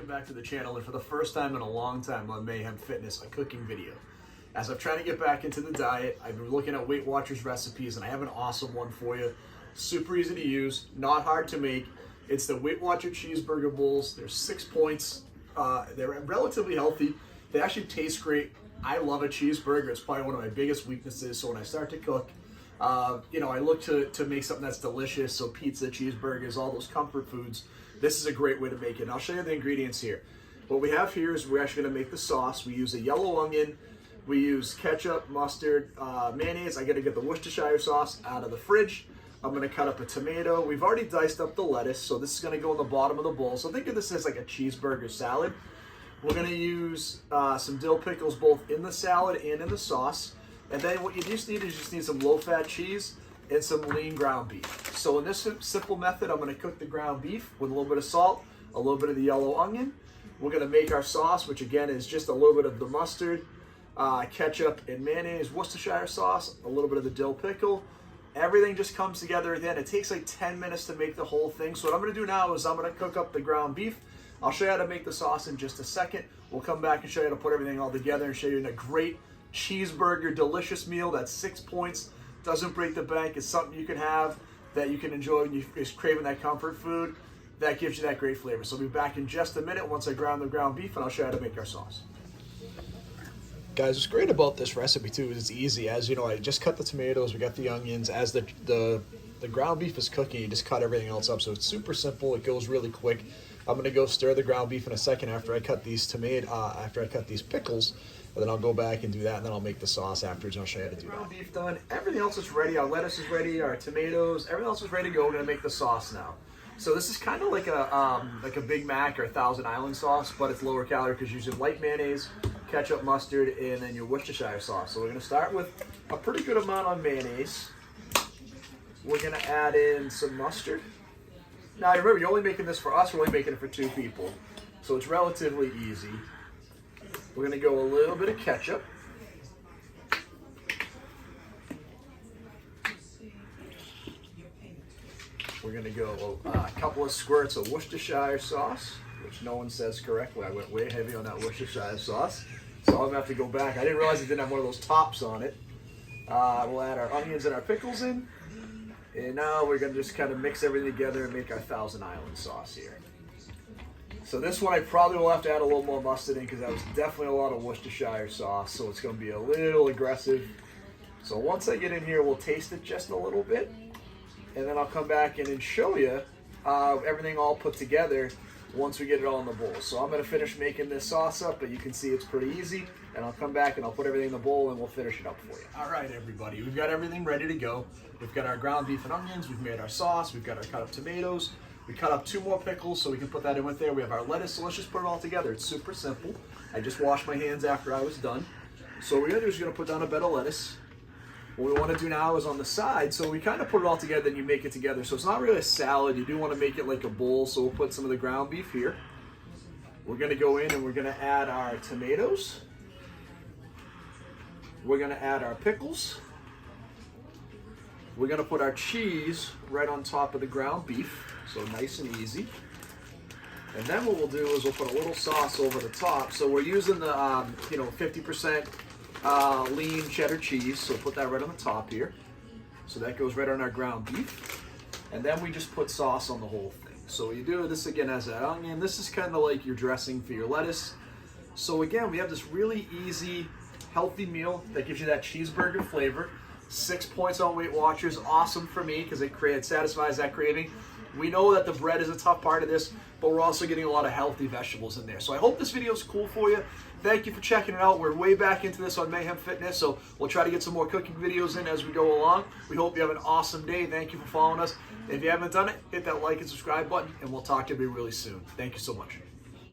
welcome back to the channel, and for the first time in a long time on Mayhem Fitness, a cooking video. As I'm trying to get back into the diet, I've been looking at Weight Watchers recipes, and I have an awesome one for you. Super easy to use, not hard to make. It's the Weight Watcher cheeseburger bowls. There's 6 points. They're relatively healthy. They actually taste great. I love a cheeseburger. It's probably one of my biggest weaknesses. So when I start to cook, I look to make something that's delicious. So pizza, cheeseburgers, all those comfort foods. This is a great way to make it. And I'll show you the ingredients here. What we have here is we're actually going to make the sauce. We use a yellow onion. We use ketchup, mustard, mayonnaise. I got to get the Worcestershire sauce out of the fridge. I'm going to cut up a tomato. We've already diced up the lettuce, so this is going to go in the bottom of the bowl. So think of this as like a cheeseburger salad. We're going to use some dill pickles both in the salad and in the sauce. And then what you just need is some low-fat cheese and some lean ground beef. So in this simple method, I'm going to cook the ground beef with a little bit of salt, a little bit of the yellow onion. We're going to make our sauce, which again is just a little bit of the mustard, ketchup and mayonnaise, Worcestershire sauce, a little bit of the dill pickle. Everything just comes together at the end. It takes like 10 minutes to make the whole thing. So what I'm going to do now is I'm going to cook up the ground beef. I'll show you how to make the sauce in just a second. We'll come back and show you how to put everything all together and show you a great cheeseburger, delicious meal. That's 6 points. Doesn't break the bank. It's something you can have that you can enjoy when you're craving that comfort food. That gives you that great flavor. So I'll be back in just a minute once I ground the ground beef, and I'll show you how to make our sauce. Guys, what's great about this recipe too is it's easy. As you know, I just cut the tomatoes, we got the onions. As the ground beef is cooking, you just cut everything else up. So it's super simple. It goes really quick. I'm gonna go stir the ground beef in a second after I cut these pickles, and then I'll go back and do that, and then I'll make the sauce afterwards, and I'll show you how to do that. Ground beef done. Everything else is ready. Our lettuce is ready. Our tomatoes. Everything else is ready to go. We're gonna make the sauce now. So this is kind of like a Big Mac or a Thousand Island sauce, but it's lower calorie because you're using light mayonnaise, ketchup, mustard, and then your Worcestershire sauce. So we're gonna start with a pretty good amount on mayonnaise. We're gonna add in some mustard. Now remember, you're only making this for us. We're only making it for 2 people, so it's relatively easy. We're gonna go a little bit of ketchup. We're gonna go a couple of squirts of Worcestershire sauce, which no one says correctly. I went way heavy on that Worcestershire sauce, so I'm gonna have to go back. I didn't realize it didn't have one of those tops on it. We'll add our onions and our pickles in. And now we're gonna just kind of mix everything together and make our Thousand Island sauce here. So this one I probably will have to add a little more mustard in because that was definitely a lot of Worcestershire sauce, so it's gonna be a little aggressive. So once I get in here, we'll taste it just a little bit, and then I'll come back in and show you everything all put together once we get it all in the bowl. So I'm gonna finish making this sauce up, but you can see it's pretty easy, and I'll come back and I'll put everything in the bowl and we'll finish it up for you. All right, everybody, we've got everything ready to go. We've got our ground beef and onions, we've made our sauce, we've got our cut up tomatoes, we cut up 2 more pickles so we can put that in with there. We have our lettuce, so let's just put it all together. It's super simple. I just washed my hands after I was done. So what we're gonna do is we're gonna put down a bed of lettuce. What we want to do now is on the side, so we kind of put it all together, then you make it together. So it's not really a salad, you do want to make it like a bowl, so we'll put some of the ground beef here. We're going to go in and we're going to add our tomatoes. We're going to add our pickles. We're going to put our cheese right on top of the ground beef, so nice and easy. And then what we'll do is we'll put a little sauce over the top. So we're using the 50% lean cheddar cheese, so put that right on the top here. So that goes right on our ground beef. And then we just put sauce on the whole thing. So you do this again as an onion. This is kind of like your dressing for your lettuce. So again, we have this really easy, healthy meal that gives you that cheeseburger flavor. 6 points on Weight Watchers, awesome for me because it satisfies that craving. We know that the bread is a tough part of this, but we're also getting a lot of healthy vegetables in there. So I hope this video is cool for you. Thank you for checking it out. We're way back into this on Mayhem Fitness, so we'll try to get some more cooking videos in as we go along. We hope you have an awesome day. Thank you for following us. If you haven't done it, hit that like and subscribe button, and we'll talk to you really soon. Thank you so much.